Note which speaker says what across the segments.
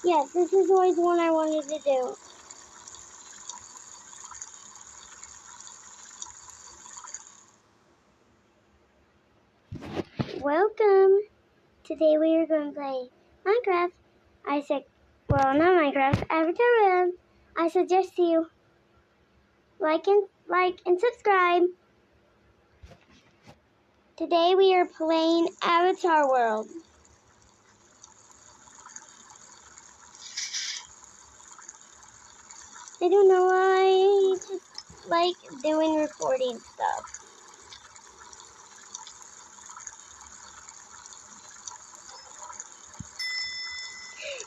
Speaker 1: Yes, this is always one I wanted to do. Welcome! Today we are going to play Minecraft. Well, not Minecraft, Avatar World. I suggest you like and subscribe. Today we are playing Avatar World. I don't know why I just like doing recording stuff.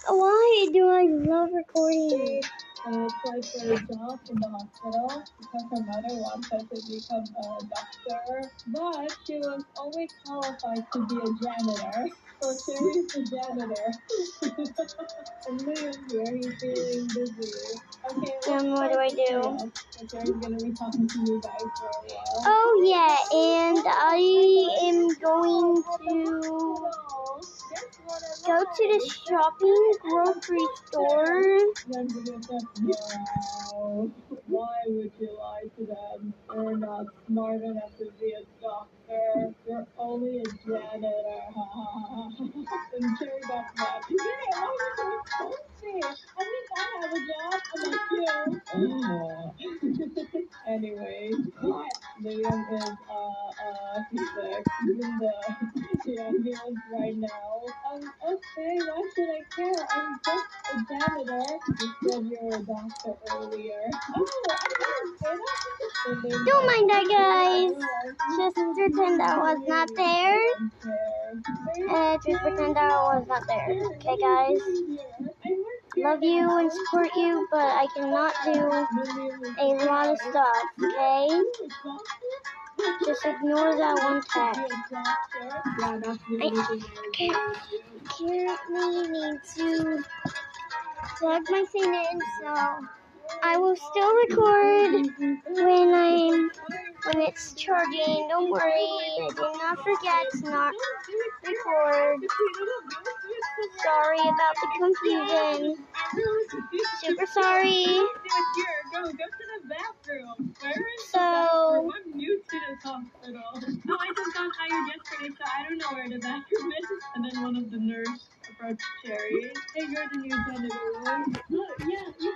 Speaker 1: Why do I love recording?
Speaker 2: Applied for a job in the hospital because her mother wanted to become a doctor, but she was only qualified to be a janitor. So Sherry's the janitor. And Liam here, he's feeling busy. Okay,
Speaker 1: Then what do I do?
Speaker 2: So Sherry's gonna be talking to you guys for a while.
Speaker 1: Oh yeah, and I am going to go to the shopping grocery store.
Speaker 2: Wow. Why would you lie to them? You're not smart enough to be a doctor. You're only a janitor. And Cherry got mad. Hey, why are you so salty? At least I have a job. I'm like you. Anyway, what? Liam is he's sick. He's in the ambulance right now. Okay, why should I care? I'm just a janitor. You said you were a doctor earlier. Oh, I didn't say that.
Speaker 1: Don't mind that, guys. Just pretend I was not there. Just pretend I was not there. Okay, guys? Love you and support you, but I cannot do a lot of stuff, okay? Just ignore that one text. I currently need to plug my thing in, so I will still record when it's charging. Don't worry, I did not forget to not record. Sorry about the confusion. Super sorry.
Speaker 2: Go to the bathroom.
Speaker 1: So,
Speaker 2: I'm new to this hospital. Oh, I just got hired yesterday, so I don't know where the bathroom is. And then one of the nurses approached Cherry. Hey, you're the new janitor, right? Oh, yeah, yeah.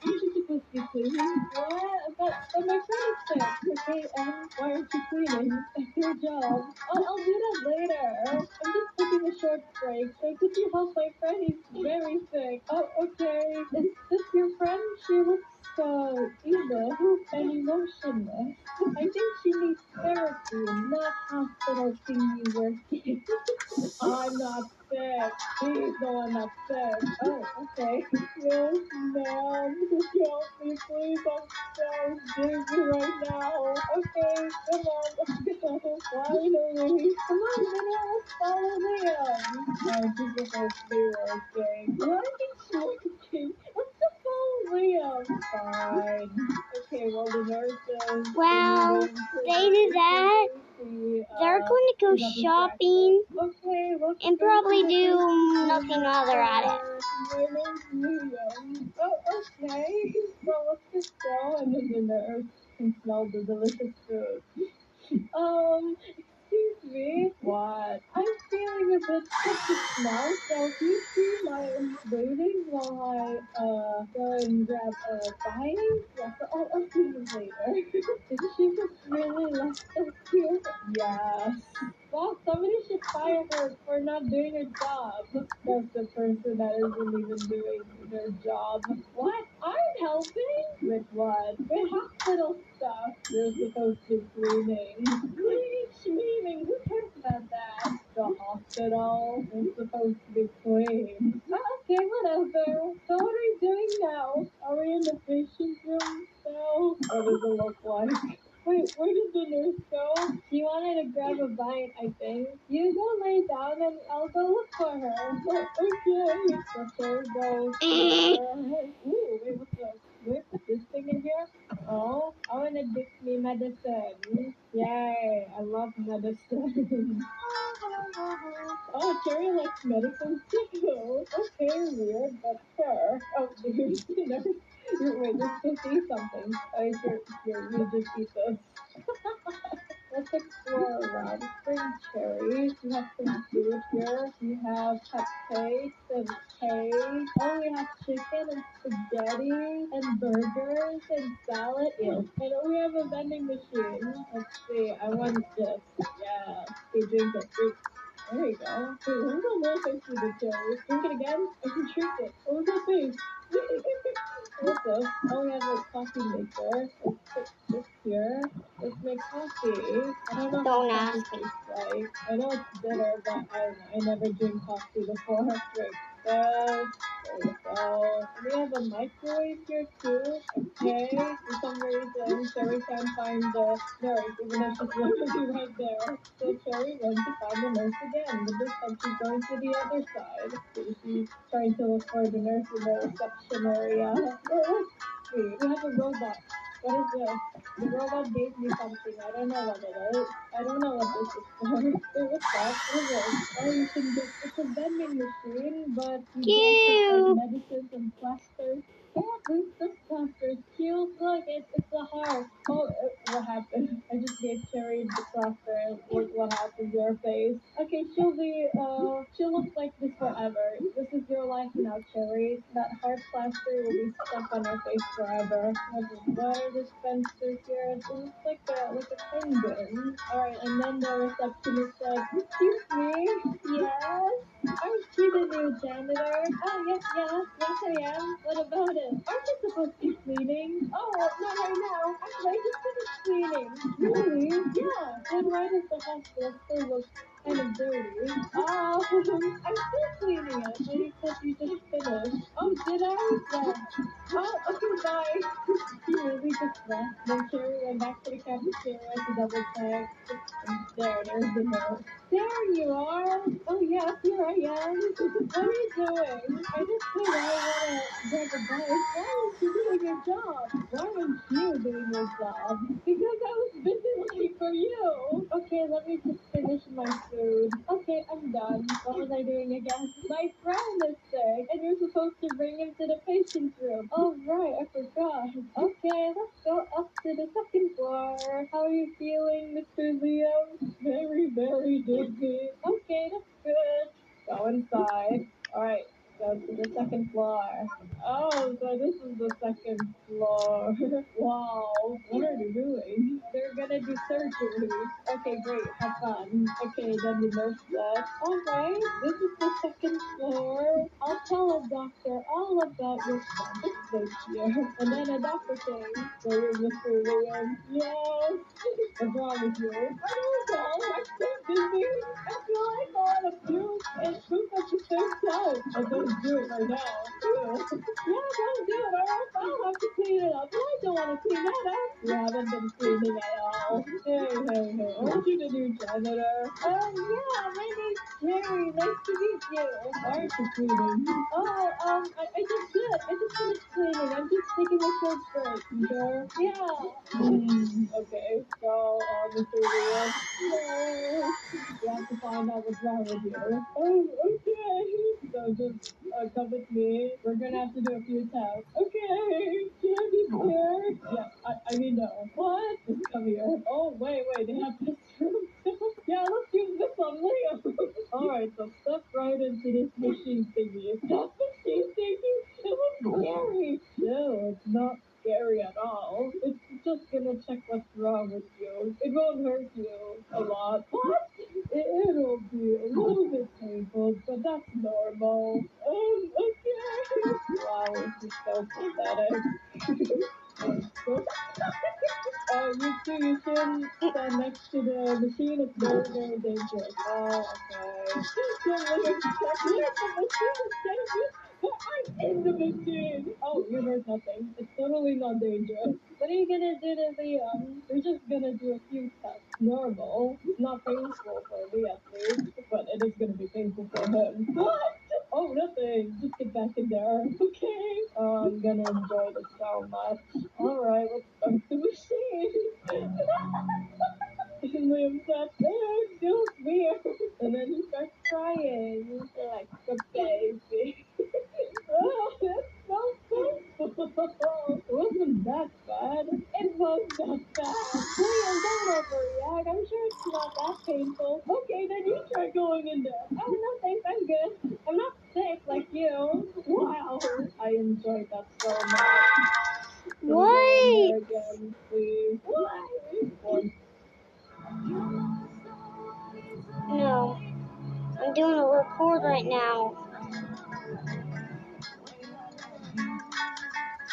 Speaker 2: Aren't you supposed to be cleaning? What? But my friend is sick. Okay, why aren't you cleaning? It's your job. I'll do that later. I'm just taking a short break. So could you help my friend? He's very sick. Oh, okay. Is this your friend? She looks so evil and emotionless. I think she needs therapy, not hospital thingy working. I'm not sick. He's the one that's sick. Oh, okay. Yes, ma'am. Help me, please. I'm so dizzy right now. Okay, come on, let's go. Finally. Come on, Minnie, let's follow Liam. How is this supposed to be working? Why is it working? Let's just follow Liam. Fine. Okay, well, the nurses...
Speaker 1: well, they do that. They're going to go shopping and probably do nothing while they're at it.
Speaker 2: My name's Liam. Oh, okay. Well, let's just go and then the nurse can smell the delicious food. Excuse me. What? I'm feeling a bit sick now, so do you see my waiting while I, go and grab a bite? Yes, I'll see you later. Did she just really left us here? Yes. Well, somebody should fire her for not doing her job. That's the person that isn't even doing their job. What? I'm helping? With what? With hospital stuff. You're supposed to be cleaning. Cleaning? Who cares about that? The hospital is supposed to be clean. Oh, okay, whatever. So what are we doing now? Are we in the patient room now? What does it look like? Wait, where did the nurse go? She wanted to grab a bite, I think. You go lay down and I'll go look for her. Oh, okay. So Cherry goes. Ooh, wait, what's this? Do I put this thing in here? Oh, I want to dip me medicine. Yay, I love medicine. Oh, Cherry likes medicine too. Okay, weird, but sure. Oh, dude, wait, you're supposed to eat something. Oh, here, you just eat this. Let's explore around. Spring cherry. We have some food here. We have cupcakes and cake. Oh, we have chicken and spaghetti and burgers and salad. Ew. And we have a vending machine. Let's see. I want this. Yeah. Okay, drink it. Drink. There you go. Wait, what was that little face you did, Cherry? Drink it again? I can drink it. What was that face? What's this? Oh, we have a coffee maker. Let's put this here. Let's make coffee. I don't know
Speaker 1: Don't
Speaker 2: how coffee
Speaker 1: ask.
Speaker 2: tastes like. I know it's bitter, but I don't know. I never drink coffee before. Drink this. There we go. And we have a microwave here too. Okay. For some reason, Cherry can't find the nurse, even though she's literally right there. So Cherry runs to find the nurse again, but this time she's going to the other side. So she's trying to look for the nurse in the reception area. Oh, let's see. We have a robot. What is this? The robot gave me something. I don't know what it is. I don't know what this is for. Wait, what's that? What is this? Oh, you can get, it's a vending machine, but you get like
Speaker 1: Cute.
Speaker 2: medicines and plasters. Yeah, this plaster is cute. Look, it's a heart. Oh, what happened? I just gave Cherry the plaster and look what happened to her face. Okay, she'll look like this forever. This is your life now, Cherry. That heart plaster will be stuck on her face forever. We have a water dispenser here. It looks like a penguin. Alright, and then the receptionist said, "Excuse me, yes? Aren't you the new janitor?" "Oh, yes, I am. What about it?" "Aren't you supposed to be cleaning?" "Oh, well, not right now. Actually, I just finished cleaning." "Really?" "Yeah." Then why does the hospital still look kind of dirty? "Oh, I'm still cleaning it." "But you said you just finished." "Oh, did I?" "Yes." "Oh, okay, bye." She really just left. Then Cherry went back to the cafeteria to double check. And there's the nurse. "There you are." "Oh, yes, here I am." "What are you doing?" "I just said I want to grab a bite." "Why aren't you doing your job?" "Why aren't you doing your job?" "Because I was busy looking for you." "Okay, let me just finish my food." "Okay, I'm done." What was I doing again? "My friend is sick, and you're supposed to bring him to the patient's room." "Oh, right, I forgot." "Okay, let's go up to the second floor. How are you feeling, Mr. Liam?" "Very, very dizzy." "Okay, that's good. Go inside." Alright, go to the second floor. Oh, so this is the second floor. Wow, what are they doing? They're gonna do surgery. Okay, great, have fun. Okay, then the nurse said, "Alright, this is the second floor. I'll tell a doctor all about your son. Just wait here." And then a doctor came. "So you're Mr. Liam?" "Yes." "What's wrong with you?" "I don't know. I'm so dizzy. I feel like I want to puke and poop at the same time." "Oh, don't do it right now." "Ew." "Yeah, don't do it, or else I'll have to clean it up. And I don't want to clean that up." "You haven't been cleaning at all." Hey. Aren't you the new janitor?" Yeah, my name's Jerry. Nice to meet you." "Why aren't you cleaning?" "Oh, I just did. I just finished cleaning. I'm just taking a short break." "You sure?" "Yeah." Okay, so, Mr. Lewis, no, we have to find out what's wrong with you. "Oh, okay. So just come with me. We're gonna have to do a few tests." "Okay. Should I be scared?" "Yeah, I mean, no." "What?" "Just come here." "Oh, wait, they have test rooms." "Yeah, let's use this one, Liam." Alright, so step right into this machine thingy. That machine thingy? It was scary. Chill, it's not scary at all. It's just gonna check what's wrong with you. It won't hurt you a lot. What? It'll be a little bit painful, but that's normal. Okay. Wow, this is so pathetic. So, you two, you shouldn't stand next to the machine. It's very, very dangerous. Oh, okay. So Liam, check it. The machine is dangerous, but I'm in the machine. Oh, you heard nothing. It's totally not dangerous. What are you gonna do to Liam? We're just gonna do a few tests. Normal. Not painful for me at least, but it is gonna be painful for him. What? Oh, nothing. Just get back in there. Okay. Oh, I'm gonna enjoy this so much. Alright, let's start the machine. And Liam said, oh, it feels weird. And then he starts crying like a baby. Oh, that's so painful. It wasn't that bad. It was not bad. Liam, don't overreact. I'm sure it's not that painful. Okay, then you try going in there. Oh, no, thanks. I'm good. I'm not sick like you. Wow. I enjoyed that so much.
Speaker 1: Wait!
Speaker 2: Again, please. Why?
Speaker 1: No. I'm doing a record right now.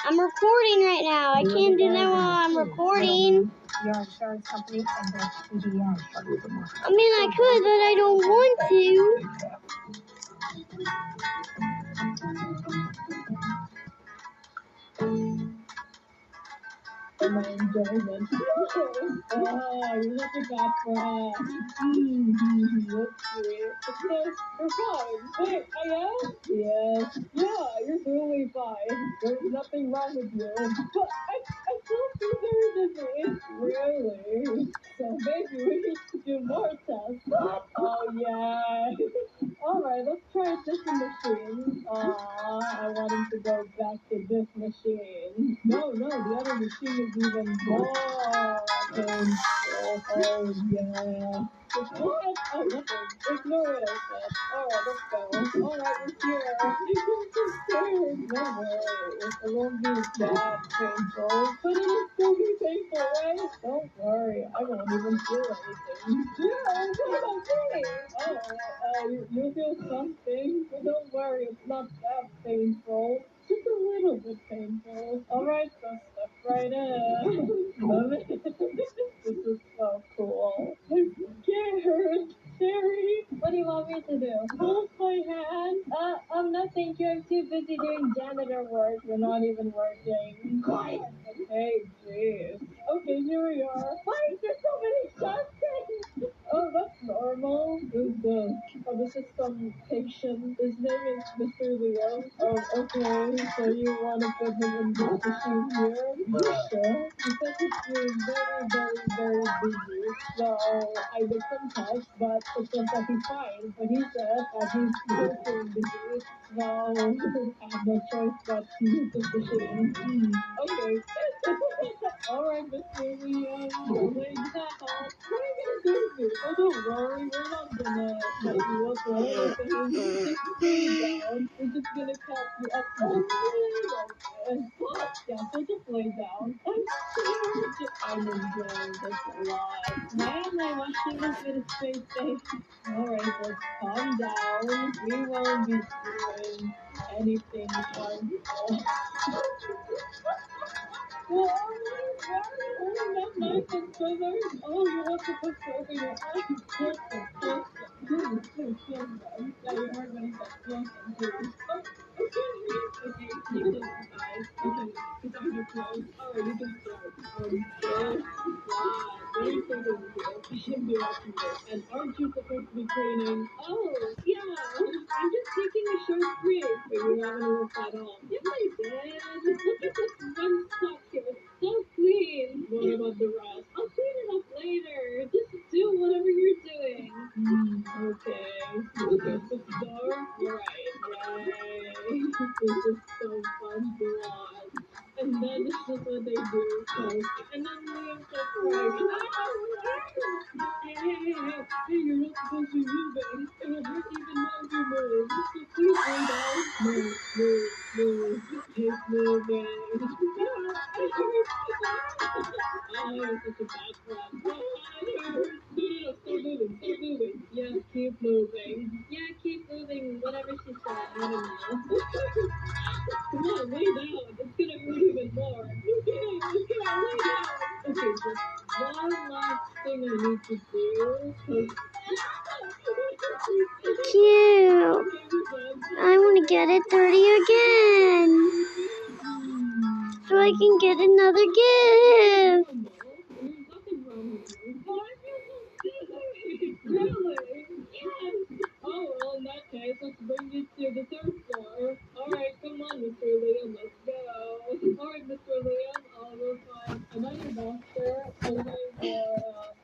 Speaker 1: I'm recording right now. I can't do that while I'm recording.
Speaker 2: Your insurance company and their PDN.
Speaker 1: I mean, I could, but I don't want to.
Speaker 2: My enjoyment. You're such a bad friend. Let's see. You're fine. Wait, I am? Yes. Yeah, you're totally fine. There's nothing wrong with you. But I still feel very dizzy. Really? So maybe we need to do more tests. Oh, yeah. Alright, let's try a different machine. I want him to go back to this machine. No, the other machine is even more painful. Oh, yeah. What? Oh, nothing. Ignore what I said. Alright, let's go. Alright, we're here. I'm so scared. Don't worry. It won't be that painful. But it'll still be painful, right? Don't worry. I won't even feel anything. Yeah, what about me? You feel something? But don't worry. It's not that painful. Just a little bit painful. Alright, so step right in. Love it. This is so cool. I'm scared. Sherry, what do you want me to do? Hold my hand. No thank you. I'm too busy doing janitor work. You're not even working. Quiet. Okay, jeez. Okay, here we are. Why is there so many shots? Oh, that's normal. Who's this? Oh, this is some patient. His name is Mr. Leo. Oh, okay. So you want to put him in this machine here? Sure. He said that you're very busy. So I did some tests, but it says that he's fine. But he said that he's very busy. So I have no choice but to use this machine. Okay. Alright, Mr. Leo. Like that. What are you gonna do with me? Oh, don't worry. We're not gonna cut you up or anything. Just stay down. We're just gonna cut you up a little bit. What? Yeah, so just lay down. I'm scared. I'm enjoying this a lot. Why am I watching this with a straight face? Alright, just calm down. We won't be doing anything harmful. Well, why are you holding that knife and scissors? Oh, you want to put soap in your eyes? Close them. Please, them. Yeah, you heard what he said. Close them, please. Oh, okay, you close your eyes. Okay, it's on your clothes. Alright, you can start. What are you thinking of here? You shouldn't be watching this. And aren't you supposed to be cleaning? Oh, yeah. I'm just taking a short break. But you haven't worked at all. Yes, I did. Look at this one spot here. It's so clean. What about the rest? I'll clean it up later. Just do whatever you're doing. Okay. Okay, so dark. Right. Yay. This is so fun to watch. And then this is what they do. And then Liam starts crying. Hey, you're not supposed to be moving. It will hurt even more if you move. So please lay down. Move. Keep moving. Yeah, it hurts. Oh, you're such a bad friend. Oh, it hurts. No, stop moving. Yes, keep moving. Yeah, keep moving. Whatever she said. I don't know. Come on, lay down. It's gonna hurt even more. Okay, lay down. Okay, just one last thing I need to do.
Speaker 1: Cute. I want to get it dirty again. So I can get another gift.
Speaker 2: There's nothing wrong with you. But I feel so dizzy. Really? Yes. Oh, well, in that Okay, so let's bring you to the third floor. Alright, come on, Mr. Liam, let's go. Alright, Mr. Liam, I'll go find another doctor. I'll find your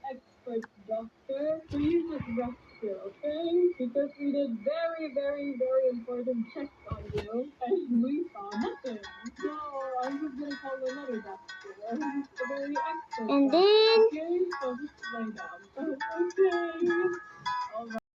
Speaker 2: expert doctor. Please just rest here, okay? Because we did very, very, very important checks on you, and we saw nothing. So I'm just gonna call another doctor. A very expert
Speaker 1: And
Speaker 2: doctor.
Speaker 1: then
Speaker 2: Okay, so just lay down. Okay.